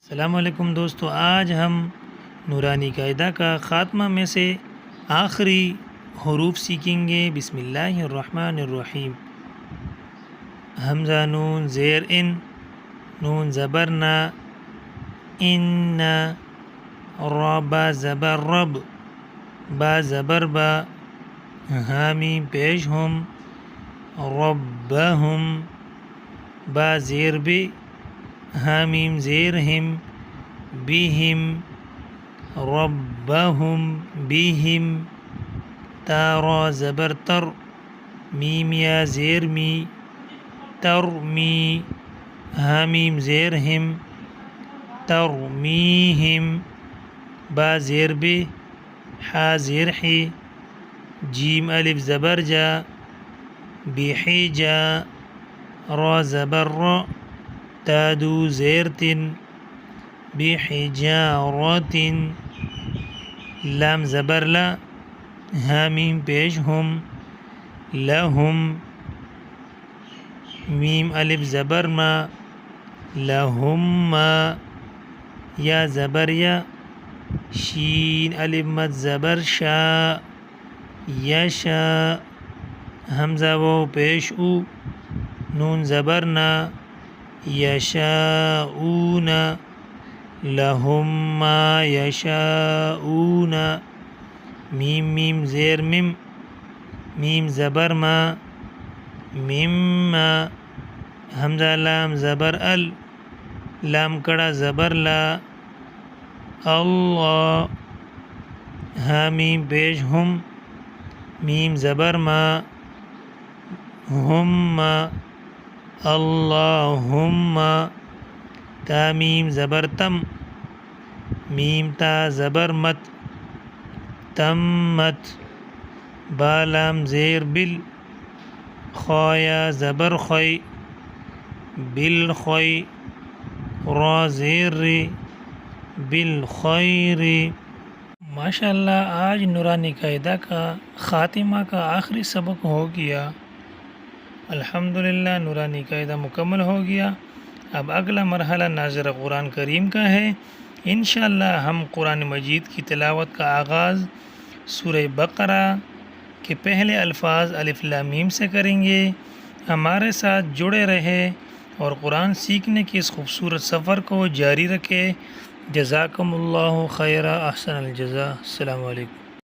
السلام علیکم دوستو، آج ہم نورانی قاعدہ کا خاتمہ میں سے آخری حروف سیکھیں گے۔ بسم اللہ الرحمن الرحیم۔ حمزہ نون زیر ان، نون زبر نا، ان، ربا زبر رب، با زبر با، حامیم پیش ہم، ربہم، با زیر بے، حامیم زیر ہم، بہم، ربہم بہم، تا را زبر تر، میم یا زیر می، ترمی، حامیم زیر ہم، ترمیہم، با زیر بے، حا زیر حی، جیم الف زبر جا، بحجا، را زبر را، تادو زیر تن، بحجارت، لام زبر لا، حامیم پیش ہم، لہم، میم الف زبر ما، لہم، یا زبر یا، شین الف مد زبر شا، یشا، حمزہ واو پیش او، نون زبر نا، یشاؤون، لہم ما یشاؤون، میم زیر مم، میم زبر ما، مما، حمزہ لام زبر ال، لام کڑا زبر لا، اللہ، حامیم پیش ہم، میم زبر ما، ہم، اللہم، تا میم زبر تم، میم تا زبر مت، تمت، با لام زیر بل، خایا زبر خی، بالخی، را زیر ری، بالخیر۔ ماشاءاللہ آج نورانی قاعدہ کا خاتمہ کا آخری سبق ہو گیا۔ الحمدللہ نورانی قاعدہ مکمل ہو گیا۔ اب اگلا مرحلہ ناظر قرآن کریم کا ہے۔ انشاءاللہ ہم قرآن مجید کی تلاوت کا آغاز سورہ بقرہ کے پہلے الفاظ الف لام میم سے کریں گے۔ ہمارے ساتھ جڑے رہے اور قرآن سیکھنے کے اس خوبصورت سفر کو جاری رکھے۔ جزاکم اللہ خیرہ، احسن الجزا۔ السلام علیکم۔